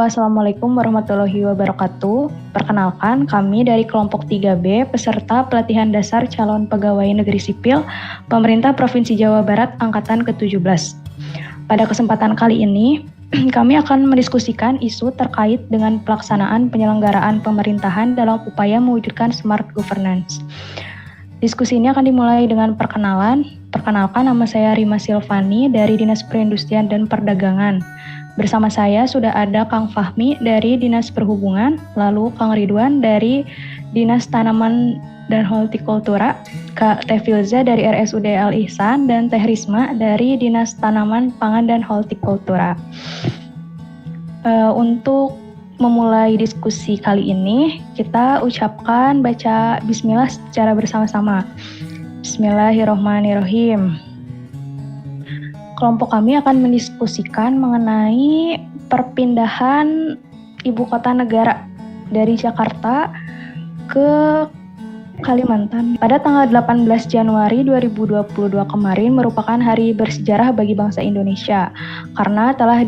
Halo, Assalamualaikum warahmatullahi wabarakatuh. Perkenalkan, kami dari kelompok 3B, peserta pelatihan dasar calon pegawai negeri sipil Pemerintah Provinsi Jawa Barat Angkatan ke-17. Pada kesempatan kali ini, kami akan mendiskusikan isu terkait dengan pelaksanaan penyelenggaraan pemerintahan dalam upaya mewujudkan smart governance. Diskusi ini akan dimulai dengan perkenalan. Perkenalkan, nama saya Rima Silvani dari Dinas Perindustrian dan Perdagangan. Bersama saya sudah ada Kang Fahmi dari Dinas Perhubungan, lalu Kang Ridwan dari Dinas Tanaman dan Hortikultura, Kak Teh Filza dari RSUD Al Ihsan, dan Teh Risma dari Dinas Tanaman Pangan dan Hortikultura. Untuk memulai diskusi kali ini, kita ucapkan baca bismillah secara bersama-sama. Bismillahirrahmanirrahim. Kelompok kami akan mendiskusikan mengenai perpindahan ibu kota negara dari Jakarta ke Kalimantan. Pada tanggal 18 Januari 2022 kemarin merupakan hari bersejarah bagi bangsa Indonesia karena telah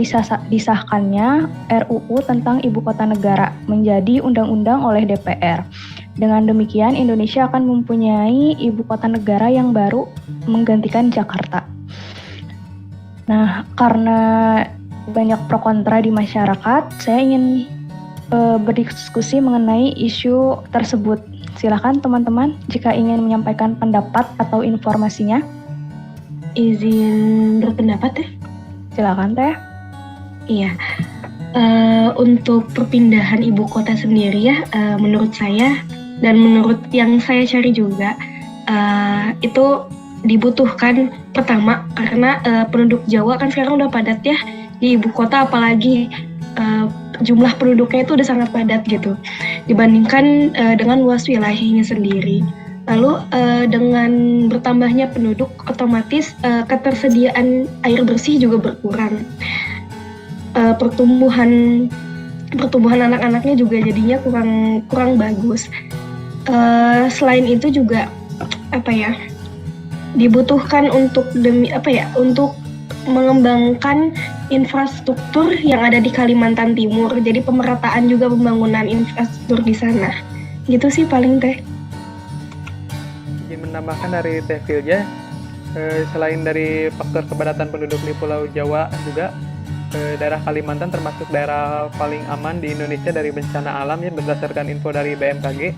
disahkannya RUU tentang ibu kota negara menjadi undang-undang oleh DPR. Dengan demikian, Indonesia akan mempunyai ibu kota negara yang baru menggantikan Jakarta. Nah, karena banyak pro kontra di masyarakat, saya ingin berdiskusi mengenai isu tersebut. Silakan teman-teman jika ingin menyampaikan pendapat atau informasinya. Izin berpendapat ya? Silakan Teh. Iya. Untuk perpindahan ibu kota sendiri ya, menurut saya dan menurut yang saya cari juga, itu dibutuhkan pertama karena penduduk Jawa kan sekarang udah padat ya di ibu kota, apalagi jumlah penduduknya itu udah sangat padat gitu dibandingkan dengan luas wilayahnya sendiri. Lalu dengan bertambahnya penduduk otomatis ketersediaan air bersih juga berkurang. Pertumbuhan anak-anaknya juga jadinya kurang bagus. Selain itu juga dibutuhkan untuk untuk mengembangkan infrastruktur yang ada di Kalimantan Timur. Jadi pemerataan juga pembangunan infrastruktur di sana. Gitu sih paling Teh. Ingin menambahkan dari Teh Filja, selain dari faktor kepadatan penduduk di Pulau Jawa juga, daerah Kalimantan termasuk daerah paling aman di Indonesia dari bencana alam ya, berdasarkan info dari BMKG.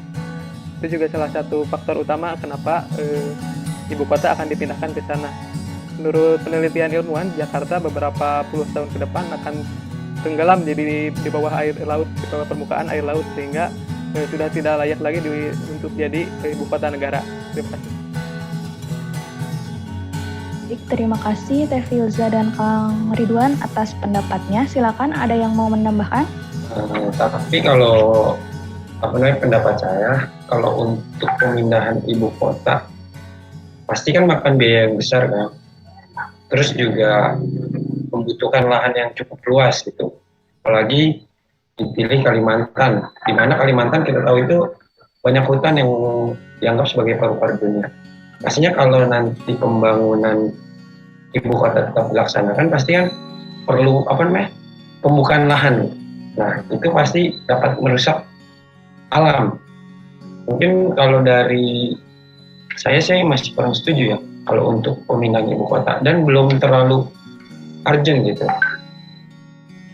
Itu juga salah satu faktor utama kenapa ibu kota akan dipindahkan ke sana. Menurut penelitian ilmuwan, Jakarta beberapa puluh tahun ke depan akan tenggelam di bawah air laut, di bawah permukaan air laut, sehingga sudah tidak layak lagi untuk jadi ibu kota negara. Terima kasih. Terima kasih Teh Filza dan Kang Ridwan atas pendapatnya. Silakan, ada yang mau menambahkan? Tapi kalau pendapat saya, kalau untuk pemindahan ibu kota pasti kan makan biaya yang besar kan, terus juga membutuhkan lahan yang cukup luas gitu, apalagi dipilih Kalimantan, di mana Kalimantan kita tahu itu banyak hutan yang dianggap sebagai paru-paru dunia. Pastinya kalau nanti pembangunan ibu kota tetap dilaksanakan, pasti kan perlu pembukaan lahan. Nah, itu pasti dapat merusak alam. Mungkin kalau dari saya masih kurang setuju ya kalau untuk pemindahan ibu kota, dan belum terlalu urgent gitu.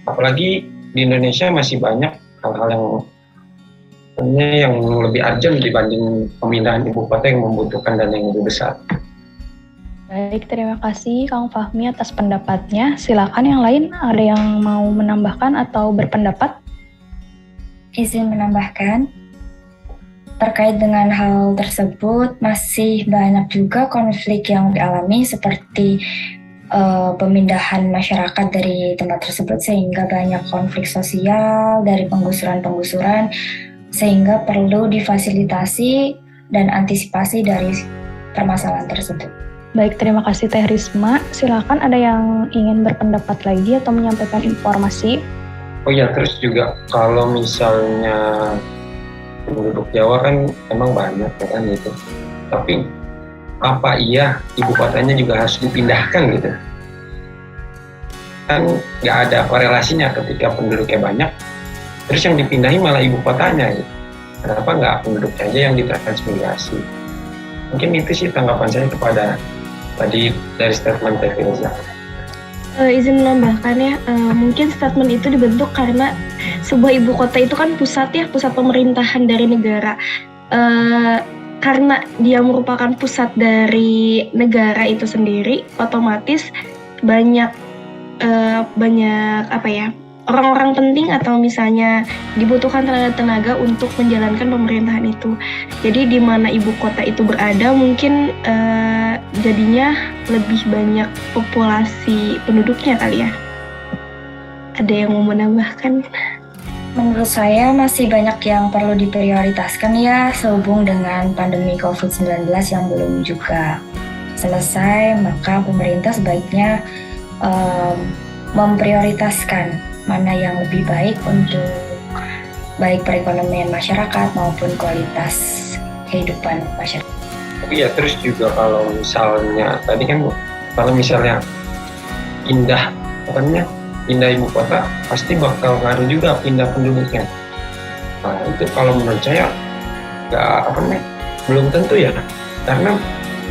Apalagi di Indonesia masih banyak hal-hal yang lebih urgent dibanding pemindahan ibu kota yang membutuhkan dana yang lebih besar. Baik, terima kasih Kang Fahmi atas pendapatnya. Silakan yang lain, ada yang mau menambahkan atau berpendapat? Izin menambahkan. Terkait dengan hal tersebut, masih banyak juga konflik yang dialami seperti pemindahan masyarakat dari tempat tersebut, sehingga banyak konflik sosial dari penggusuran, sehingga perlu difasilitasi dan antisipasi dari permasalahan tersebut. Baik, terima kasih Teh Risma. Silakan, ada yang ingin berpendapat lagi atau menyampaikan informasi? Oh iya, terus juga kalau misalnya penduduk Jawa kan emang banyak ya kan gitu. Tapi apa iya ibu kotanya juga harus dipindahkan gitu? kan nggak ada korelasinya ketika penduduknya banyak, terus yang dipindahin malah ibu kotanya gitu. Kenapa nggak penduduknya aja yang ditransmigrasi? Mungkin itu sih tanggapan saya kepada tadi dari statement Teh Filza. Izin menambahkan ya, mungkin statement itu dibentuk karena sebuah ibu kota itu kan pusat pemerintahan dari negara. Karena dia merupakan pusat dari negara itu sendiri, otomatis banyak orang-orang penting atau misalnya dibutuhkan tenaga-tenaga untuk menjalankan pemerintahan itu. Jadi di mana ibu kota itu berada mungkin jadinya lebih banyak populasi penduduknya kali ya. Ada yang mau menambahkan? Menurut saya masih banyak yang perlu diprioritaskan ya sehubung dengan pandemi COVID-19 yang belum juga selesai, maka pemerintah sebaiknya memprioritaskan mana yang lebih baik untuk baik perekonomian masyarakat maupun kualitas kehidupan masyarakat. Iya, terus juga kalau misalnya tadi kan kalau misalnya pindah ibu kota pasti bakal ngaruh juga pindah penduduknya. Nah itu kalau menurut saya belum tentu ya, karena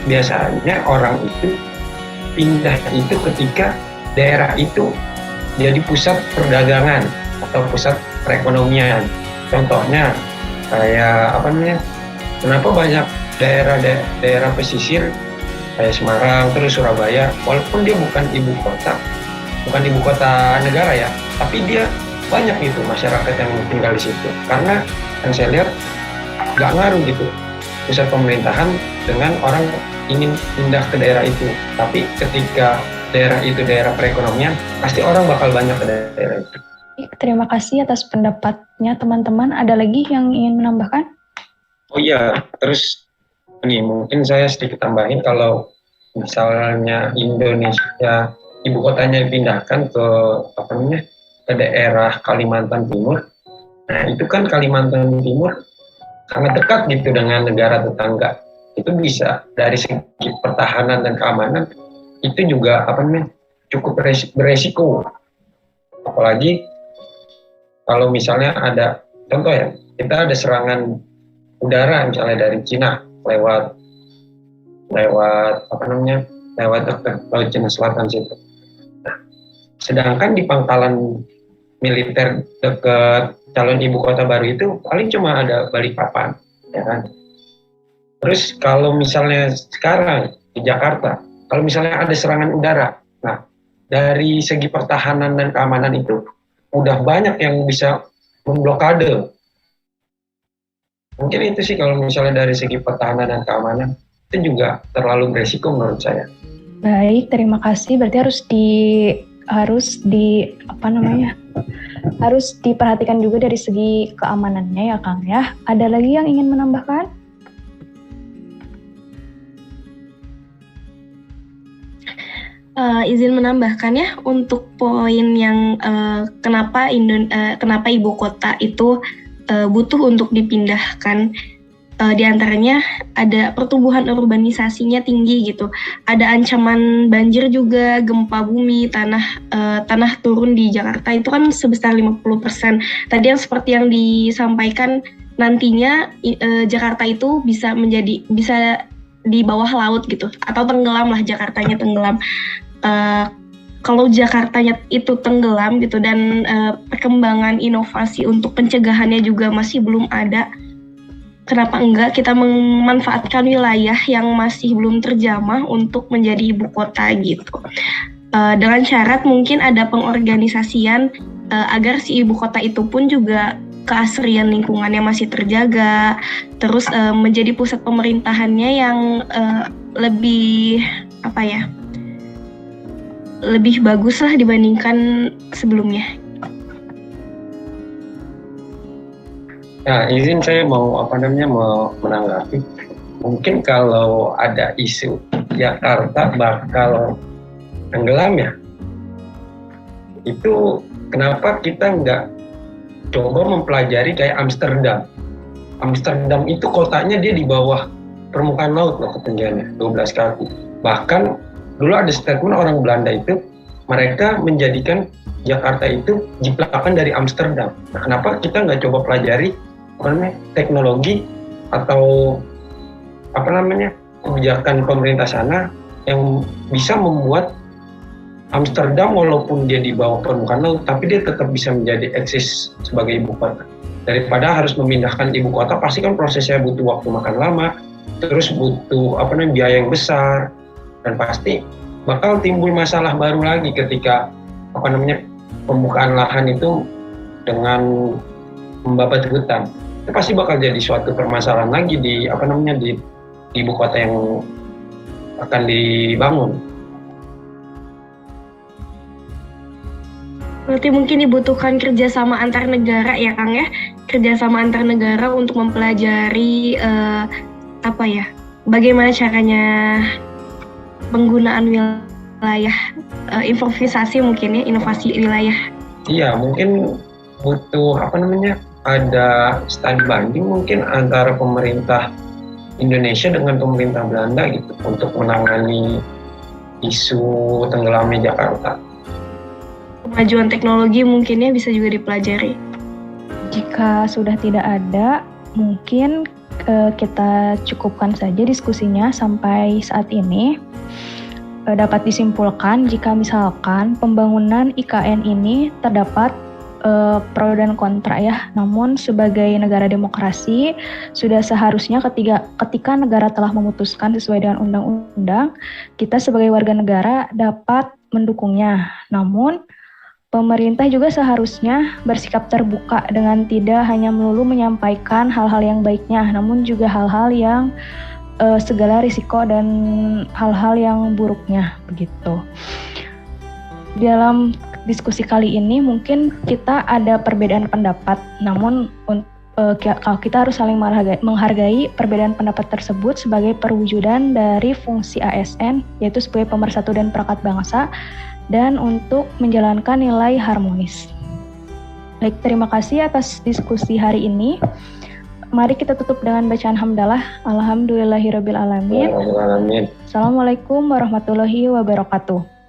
biasanya orang itu pindah itu ketika daerah itu jadi pusat perdagangan atau pusat perekonomian. Contohnya kayak kenapa banyak daerah pesisir kayak Semarang terus Surabaya, walaupun dia bukan ibu kota negara ya, tapi dia banyak gitu masyarakat yang tinggal di situ. Karena yang saya lihat nggak ngaruh gitu pusat pemerintahan dengan orang ingin pindah ke daerah itu. Tapi ketika daerah itu daerah perekonomian, pasti orang bakal banyak ke daerah itu. Terima kasih atas pendapatnya teman-teman. Ada lagi yang ingin menambahkan? Oh iya, terus ini mungkin saya sedikit tambahin, kalau misalnya Indonesia ibu kotanya dipindahkan ke daerah Kalimantan Timur. Nah, itu kan Kalimantan Timur sangat dekat gitu dengan negara tetangga. Itu bisa dari segi pertahanan dan keamanan itu juga cukup beresiko. Apalagi kalau misalnya ada contoh ya, kita ada serangan udara misalnya dari Cina lewat dekat Laut Cina Selatan situ. Nah, sedangkan di pangkalan militer dekat calon ibu kota baru itu paling cuma ada Balikpapan, ya kan? Terus kalau misalnya sekarang di Jakarta, kalau misalnya ada serangan udara, nah dari segi pertahanan dan keamanan itu udah banyak yang bisa memblokade. Mungkin itu sih kalau misalnya dari segi pertahanan dan keamanan itu juga terlalu beresiko menurut saya. Baik, terima kasih. Berarti harus diperhatikan juga dari segi keamanannya ya Kang ya. Ada lagi yang ingin menambahkan? Izin menambahkan ya untuk poin yang kenapa ibu kota itu butuh untuk dipindahkan. Di antaranya ada pertumbuhan urbanisasinya tinggi gitu. Ada ancaman banjir juga, gempa bumi, tanah turun di Jakarta itu kan sebesar 50%. Tadi yang seperti yang disampaikan, nantinya Jakarta itu bisa di bawah laut gitu, atau tenggelam lah, Jakartanya tenggelam. Kalau Jakartanya itu tenggelam gitu dan perkembangan inovasi untuk pencegahannya juga masih belum ada, kenapa enggak kita memanfaatkan wilayah yang masih belum terjamah untuk menjadi ibu kota gitu. Dengan syarat mungkin ada pengorganisasian agar si ibu kota itu pun juga keasrian lingkungannya masih terjaga, terus menjadi pusat pemerintahannya yang lebih lebih bagus lah dibandingkan sebelumnya. Nah, izin saya mau menanggapi. Mungkin kalau ada isu Jakarta bakal tenggelam ya, itu kenapa kita nggak coba mempelajari kayak Amsterdam. Amsterdam itu kotanya dia di bawah permukaan laut loh ketinggiannya, 12 kaki. Bahkan dulu ada statement orang Belanda itu mereka menjadikan Jakarta itu jiplakan dari Amsterdam. Nah, kenapa kita nggak coba pelajari teknologi atau kebijakan pemerintah sana yang bisa membuat Amsterdam walaupun dia di bawah permukaan laut, tapi dia tetap bisa menjadi eksis sebagai ibu kota. Daripada harus memindahkan ibu kota, pasti kan prosesnya butuh waktu makan lama, terus butuh biaya yang besar, dan pasti bakal timbul masalah baru lagi ketika pembukaan lahan itu dengan membabat hutan. Itu pasti bakal jadi suatu permasalahan lagi di ibu kota yang akan dibangun. Berarti mungkin dibutuhkan kerjasama antar negara ya Kang ya, kerjasama antar negara untuk mempelajari bagaimana caranya penggunaan wilayah, improvisasi mungkin ya, inovasi wilayah. Iya, mungkin butuh ada studi banding mungkin antara pemerintah Indonesia dengan pemerintah Belanda gitu untuk menangani isu tenggelamnya Jakarta. Kemajuan teknologi mungkinnya bisa juga dipelajari. Jika sudah tidak ada, mungkin kita cukupkan saja diskusinya sampai saat ini. Dapat disimpulkan jika misalkan pembangunan IKN ini terdapat pro dan kontra ya. Namun sebagai negara demokrasi sudah seharusnya ketika negara telah memutuskan sesuai dengan undang-undang, kita sebagai warga negara dapat mendukungnya. Namun pemerintah juga seharusnya bersikap terbuka dengan tidak hanya melulu menyampaikan hal-hal yang baiknya, namun juga hal-hal yang segala risiko dan hal-hal yang buruknya begitu. Dalam diskusi kali ini mungkin kita ada perbedaan pendapat, namun kalau kita harus saling menghargai perbedaan pendapat tersebut sebagai perwujudan dari fungsi ASN, yaitu sebagai pemersatu dan perekat bangsa, dan untuk menjalankan nilai harmonis. Baik, terima kasih atas diskusi hari ini. Mari kita tutup dengan bacaan hamdalah. Alhamdulillahirabbil alamin. Amin. Assalamualaikum warahmatullahi wabarakatuh.